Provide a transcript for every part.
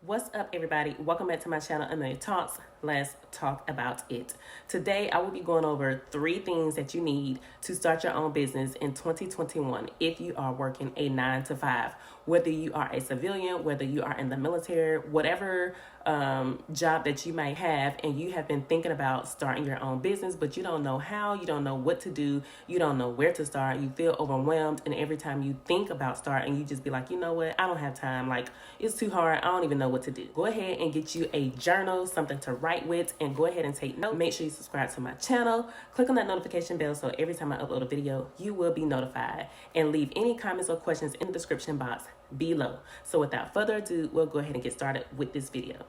What's up, everybody? Welcome back to my channel, Amelia Talks. Let's talk about it. Today, I will be going over 3 things that you need to start your own business in 2021 if you are working a 9 to 5. Whether you are a civilian, whether you are in the military, whatever job that you might have, and you have been thinking about starting your own business, but you don't know how, you don't know what to do, you don't know where to start, you feel overwhelmed, and every time you think about starting, you just be like, you know what, I don't have time, like, it's too hard, I don't even know what to do. Go ahead and get you a journal, something to write with, and go ahead and take notes. Make sure you subscribe to my channel, click on that notification bell so every time I upload a video, you will be notified, and leave any comments or questions in the description box below. So without further ado, we'll go ahead and get started with this video.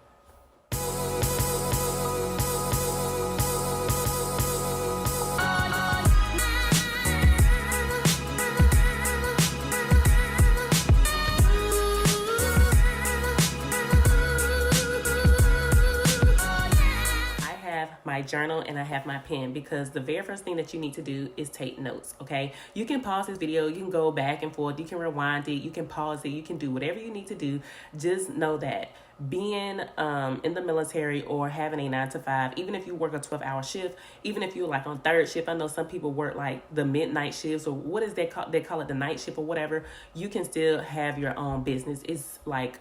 My journal and I have my pen, because the very first thing that you need to do is take notes. Okay, you can pause this video, you can go back and forth, you can rewind it, you can pause it, you can do whatever you need to do. Just know that being in the military or having a 9 to 5, even if you work a 12-hour shift, even if you're like on third shift, I know some people work like the midnight shifts, or what is that called? They call it the night shift or whatever. You can still have your own business. It's like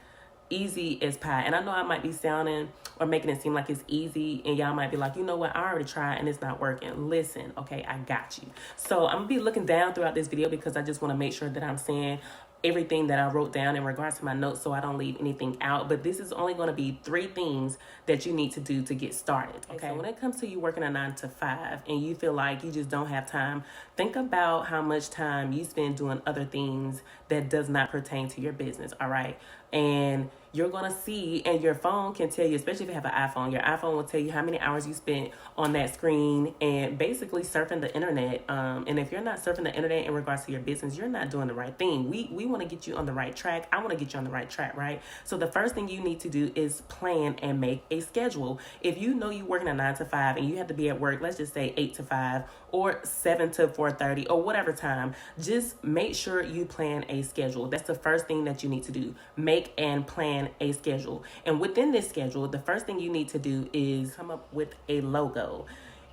easy as pie. And I know I might be sounding or making it seem like it's easy, and y'all might be like, you know what, I already tried and it's not working. Listen, okay, I got you. So I'm gonna be looking down throughout this video because I just want to make sure that I'm saying everything that I wrote down in regards to my notes so I don't leave anything out. But this is only going to be 3 things that you need to do to get started. Okay, so when it comes to you working a 9 to 5 and you feel like you just don't have time, think about how much time you spend doing other things that does not pertain to your business. All right, and you're going to see, and your phone can tell you, especially if you have an iPhone, your iPhone will tell you how many hours you spent on that screen and basically surfing the internet. And if you're not surfing the internet in regards to your business, you're not doing the right thing. We want to get you on the right track. I want to get you on the right track, right? So the first thing you need to do is plan and make a schedule. If you know you're working a 9 to 5 and you have to be at work, let's just say 8 to 5 or 7 to 4:30 or whatever time, just make sure you plan a schedule. That's the first thing that you need to do. Make and plan a schedule. And within this schedule, the first thing you need to do is come up with a logo.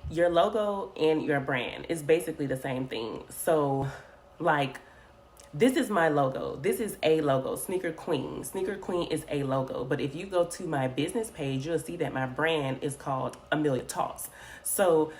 Your logo and your brand is basically the same thing. So like, this is my logo. This is a logo, Sneaker Queen. Sneaker Queen is a logo. But if you go to my business page, you'll see that my brand is called Amelia Talks. So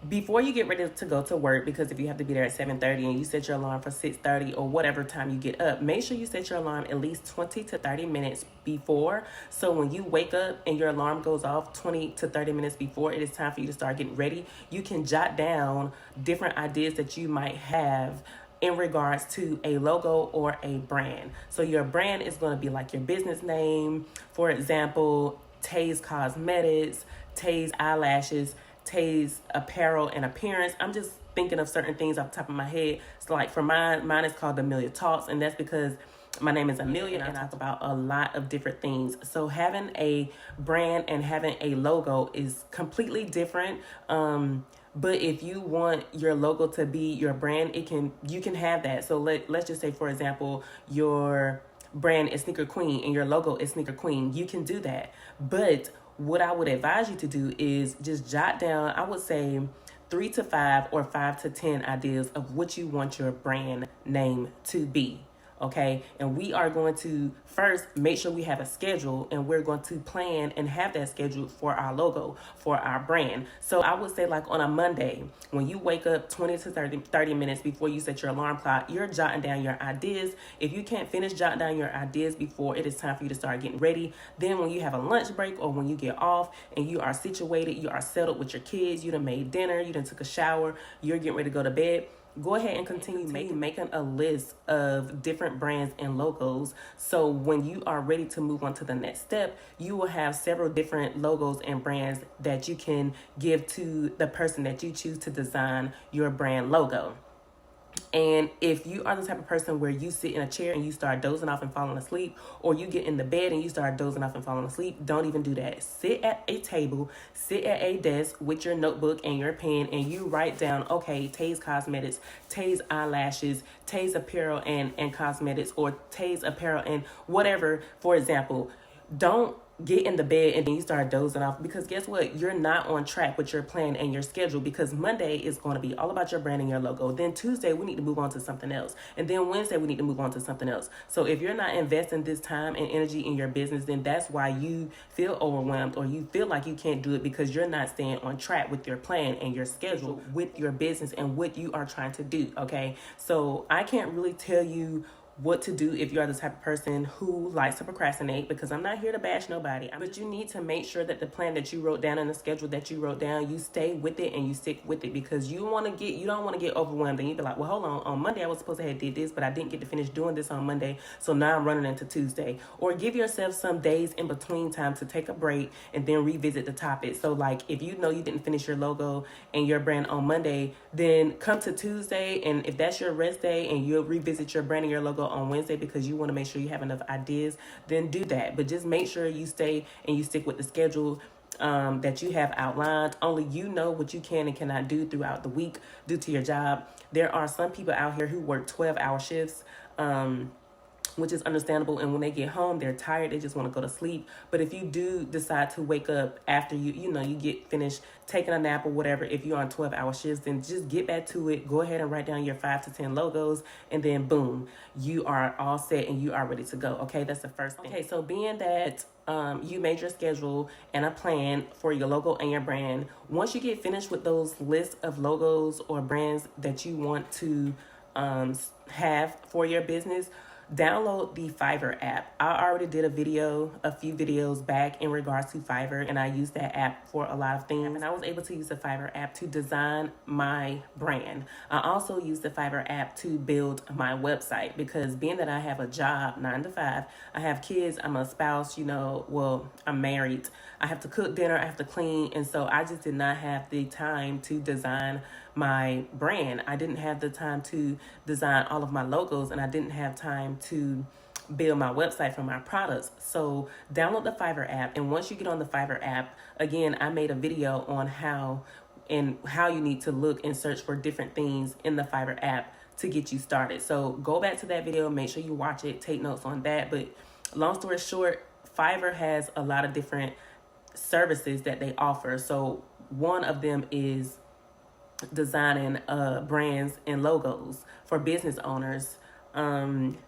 before you get ready to go to work, because if you have to be there at 7:30 and you set your alarm for 6:30 or whatever time you get up, make sure you set your alarm at least 20 to 30 minutes before. So when you wake up and your alarm goes off 20 to 30 minutes before it is time for you to start getting ready, you can jot down different ideas that you might have in regards to a logo or a brand. So your brand is going to be like your business name. For example, Tay's Cosmetics, Tay's Eyelashes, Tay's Apparel and Appearance. I'm just thinking of certain things off the top of my head. So like for mine is called Amelia Talks, and that's because my name is Amelia and I talk about a lot of different things. So having a brand and having a logo is completely different. But if you want your logo to be your brand, you can have that. So let's just say, for example, your brand is Sneaker Queen and your logo is Sneaker Queen. You can do that. But what I would advise you to do is just jot down, I would say 3 to 5 or 5 to 10 ideas of what you want your brand name to be. Okay, and we are going to first make sure we have a schedule, and we're going to plan and have that schedule for our logo, for our brand. So I would say, like on a Monday, when you wake up 20 to 30 minutes before you set your alarm clock, you're jotting down your ideas. If you can't finish jotting down your ideas before it is time for you to start getting ready, then when you have a lunch break or when you get off and you are situated, you are settled with your kids, you done made dinner, you done took a shower, you're getting ready to go to bed, go ahead and continue making a list of different brands and logos. So when you are ready to move on to the next step, you will have several different logos and brands that you can give to the person that you choose to design your brand logo. And if you are the type of person where you sit in a chair and you start dozing off and falling asleep, or you get in the bed and you start dozing off and falling asleep, don't even do that. Sit at a table, sit at a desk with your notebook and your pen, and you write down, okay, Tay's Cosmetics, Tay's Eyelashes, Tay's Apparel and Cosmetics, or Tay's Apparel and whatever. For example, don't get in the bed and then you start dozing off, because guess what, you're not on track with your plan and your schedule, because Monday is going to be all about your brand and your logo, then Tuesday we need to move on to something else, and then Wednesday we need to move on to something else. So if you're not investing this time and energy in your business, then that's why you feel overwhelmed or you feel like you can't do it, because you're not staying on track with your plan and your schedule with your business and what you are trying to do. Okay, so I can't really tell you what to do if you are the type of person who likes to procrastinate, because I'm not here to bash nobody. But you need to make sure that the plan that you wrote down and the schedule that you wrote down, you stay with it and you stick with it, because you don't want to get overwhelmed and you be like, well, hold on Monday I was supposed to have did this, but I didn't get to finish doing this on Monday, so now I'm running into Tuesday. Or give yourself some days in between time to take a break and then revisit the topic. So like if you know you didn't finish your logo and your brand on Monday, then come to Tuesday, and if that's your rest day and you'll revisit your brand and your logo on Wednesday, because you want to make sure you have enough ideas, then do that. But just make sure you stay and you stick with the schedule that you have outlined. Only you know what you can and cannot do throughout the week due to your job. There are some people out here who work 12-hour shifts, which is understandable, and when they get home they're tired, they just want to go to sleep. But if you do decide to wake up after you get finished taking a nap or whatever, if you're on 12-hour shifts, then just get back to it. Go ahead and write down your 5 to 10 logos, and then boom, you are all set and you are ready to go. Okay, that's the first thing. Okay, so being that you made your schedule and a plan for your logo and your brand, once you get finished with those lists of logos or brands that you want to have for your business, download the Fiverr app. I already did a few videos back in regards to Fiverr, and I used that app for a lot of things. And I was able to use the Fiverr app to design my brand. I also used the Fiverr app to build my website, because being that I have a job 9 to 5, I have kids, I'm a spouse, I'm married, I have to cook dinner, I have to clean, and so I just did not have the time to design my brand. I didn't have the time to design all of my logos, and I didn't have time to build my website for my products. So download the Fiverr app, and once you get on the Fiverr app, again, I made a video on how you need to look and search for different things in the Fiverr app to get you started. So go back to that video, make sure you watch it, take notes on that. But long story short, Fiverr has a lot of different services that they offer. So one of them is designing brands and logos for business owners,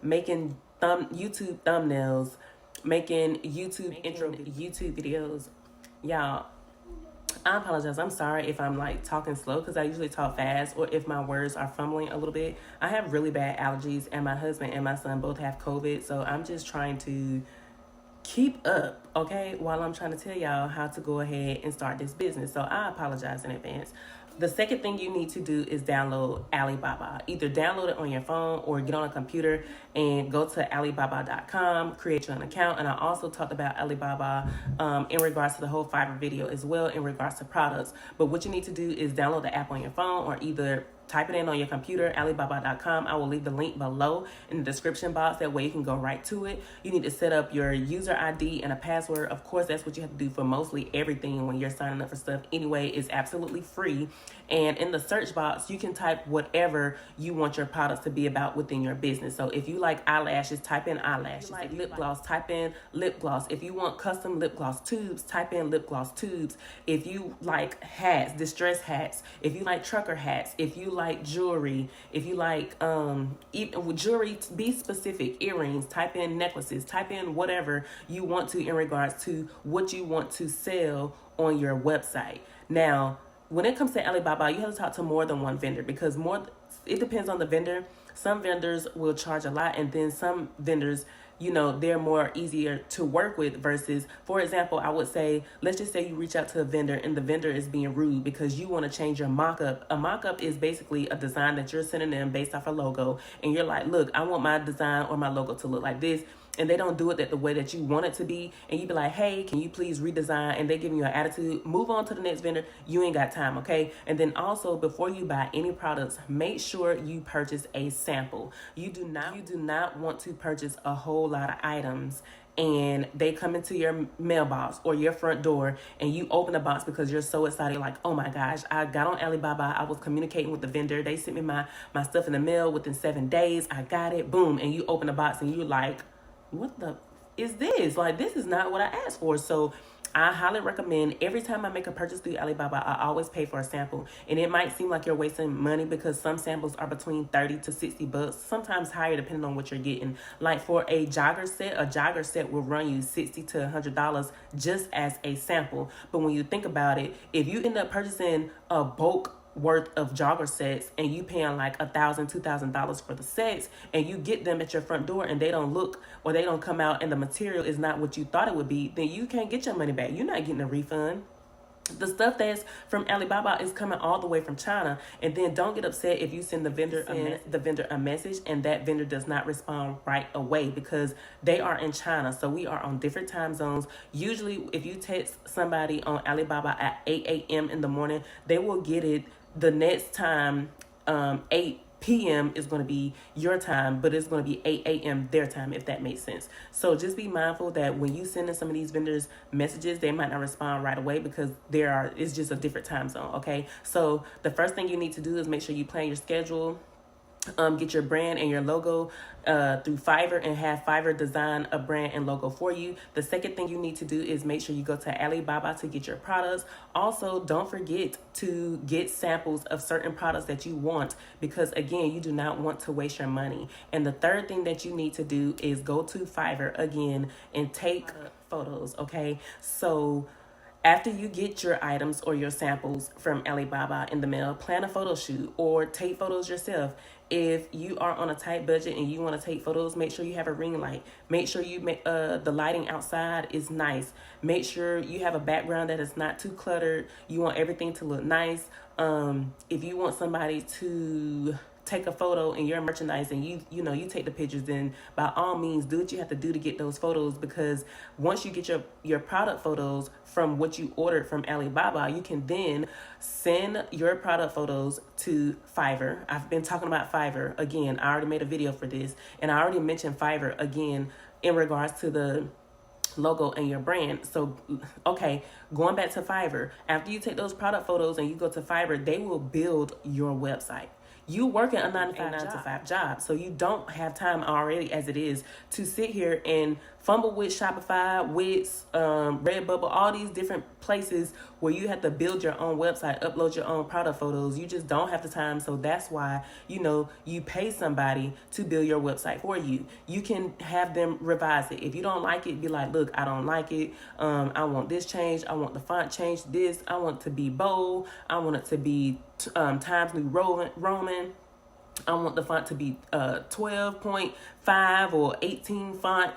making YouTube thumbnails, making YouTube videos. Y'all, I apologize. I'm sorry if I'm like talking slow, because I usually talk fast, or if my words are fumbling a little bit. I have really bad allergies, and my husband and my son both have COVID, so I'm just trying to keep up, okay, while I'm trying to tell y'all how to go ahead and start this business. So I apologize in advance. The second thing you need to do is download Alibaba. Either download it on your phone or get on a computer and go to Alibaba.com, create your own account. And I also talked about Alibaba in regards to the whole Fiverr video as well in regards to products. But what you need to do is download the app on your phone, or either type it in on your computer, Alibaba.com. I will leave the link below in the description box. That way you can go right to it. You need to set up your user ID and a password. Of course, that's what you have to do for mostly everything when you're signing up for stuff. Anyway, it's absolutely free. And in the search box, you can type whatever you want your products to be about within your business. So if you like eyelashes, type in eyelashes. Like lip gloss, type in lip gloss. If you want custom lip gloss tubes, type in lip gloss tubes. If you like hats, distress hats. If you like trucker hats. If you like jewelry, if you like even with jewelry, be specific, earrings, type in necklaces, type in whatever you want to in regards to what you want to sell on your website. Now, when it comes to Alibaba, you have to talk to more than one vendor, because it depends on the vendor. Some vendors will charge a lot, and then some vendors, they're more easier to work with versus, for example, I would say, let's just say you reach out to a vendor and the vendor is being rude because you want to change your mock-up. A mock-up is basically a design that you're sending them based off a logo, and you're like, look, I want my design or my logo to look like this, and they don't do it the way that you want it to be, and you be like, hey, can you please redesign? And they give you an attitude. Move on to the next vendor. You ain't got time, okay? And then also, before you buy any products, make sure you purchase a sample. You do not want to purchase a whole lot of items and they come into your mailbox or your front door and you open the box because you're so excited, like, oh my gosh, I got on Alibaba, I was communicating with the vendor, they sent me my stuff in the mail within 7 days, I got it, boom, and you open the box and you're like, what the is this? Like, this is not what I asked for. So I highly recommend, every time I make a purchase through Alibaba, I always pay for a sample. And it might seem like you're wasting money because some samples are between 30 to 60 bucks, sometimes higher depending on what you're getting. Like for a jogger set will run you $60 to $100 just as a sample. But when you think about it, if you end up purchasing a bulk worth of jogger sets and you paying like $1,000-$2,000 for the sets, and you get them at your front door and they don't look, or they don't come out and the material is not what you thought it would be, then you can't get your money back. You're not getting a refund. The stuff that's from Alibaba is coming all the way from China. And then don't get upset if you send the vendor a message and that vendor does not respond right away, because they are in China. So we are on different time zones. Usually if you text somebody on Alibaba at 8 a.m. in the morning, they will get it the next time. 8 p.m. is going to be your time, but it's going to be 8 a.m. their time, if that makes sense. So just be mindful that when you send in some of these vendors messages, they might not respond right away because it's just a different time zone. Okay. So the first thing you need to do is make sure you plan your schedule. Get your brand and your logo through Fiverr and have Fiverr design a brand and logo for you. The second thing you need to do is make sure you go to Alibaba to get your products. Also, don't forget to get samples of certain products that you want, because again, you do not want to waste your money. And the third thing that you need to do is go to Fiverr again and take photos. Okay, so after you get your items or your samples from Alibaba in the mail, plan a photo shoot or take photos yourself. If you are on a tight budget and you want to take photos, make sure you have a ring light. Make sure you make the lighting outside is nice. Make sure you have a background that is not too cluttered. You want everything to look nice. If you want somebody to take a photo in your merchandise and you take the pictures, then by all means do what you have to do to get those photos, because once you get your product photos from what you ordered from Alibaba, you can then send your product photos to Fiverr. I've been talking about Fiverr again. I already made a video for this, and I already mentioned Fiverr again in regards to the logo and your brand. So okay, going back to Fiverr, after you take those product photos and you go to Fiverr, they will build your website. You working a 9 to 5 job, so you don't have time already as it is to sit here and fumble with Shopify, Wix, Redbubble, all these different places where you have to build your own website, upload your own product photos. You just don't have the time. So that's why, you pay somebody to build your website for you. You can have them revise it. If you don't like it, be like, look, I don't like it. I want this changed. I want the font changed. This, I want it to be bold. I want it to be Times New Roman. I want the font to be 12.5 or 18 font,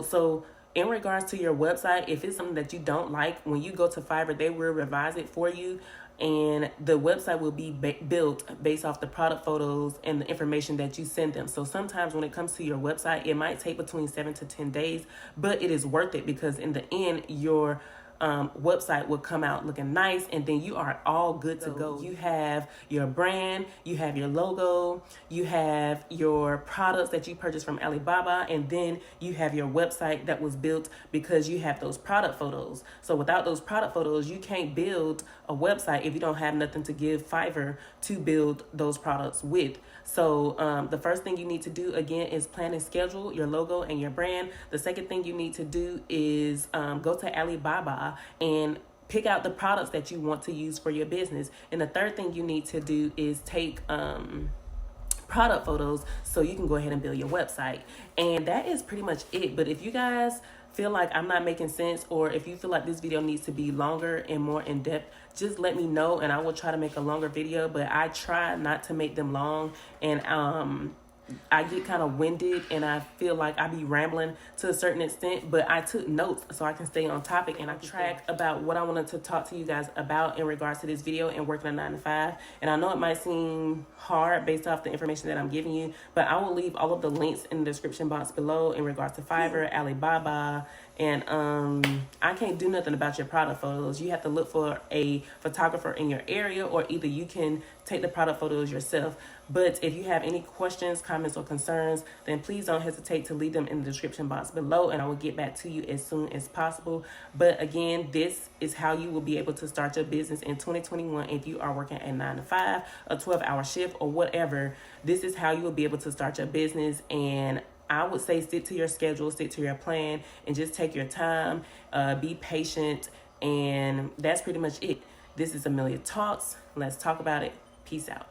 so in regards to your website, if it's something that you don't like, when you go to Fiverr, they will revise it for you, and the website will be built based off the product photos and the information that you send them. So sometimes when it comes to your website, it might take between 7 to 10 days, but it is worth it, because in the end, your website will come out looking nice, and then you are all good to go. You have your brand, you have your logo, you have your products that you purchased from Alibaba, and then you have your website that was built because you have those product photos. So without those product photos, you can't build a website if you don't have nothing to give Fiverr to build those products with. So the first thing you need to do again is plan and schedule your logo and your brand. The second thing you need to do is go to Alibaba and pick out the products that you want to use for your business. And the third thing you need to do is take product photos so you can go ahead and build your website. And that is pretty much it. But if you guys feel like I'm not making sense, or if you feel like this video needs to be longer and more in depth, just let me know and I will try to make a longer video. But I try not to make them long, and I get kind of winded and I feel like I be rambling to a certain extent, but I took notes so I can stay on topic, and I track about what I wanted to talk to you guys about in regards to this video and working a 9 to 5. And I know it might seem hard based off the information that I'm giving you, but I will leave all of the links in the description box below in regards to Fiverr, Alibaba, and I can't do nothing about your product photos. You have to look for a photographer in your area, or either you can take the product photos yourself. But if you have any questions, comments, or concerns, then please don't hesitate to leave them in the description box below, and I will get back to you as soon as possible. But again, this is how you will be able to start your business in 2021 if you are working a 9 to 5, a 12-hour shift, or whatever. This is how you will be able to start your business, and I would say stick to your schedule, stick to your plan, and just take your time, be patient, and that's pretty much it. This is Amelia Talks. Let's talk about it. Peace out.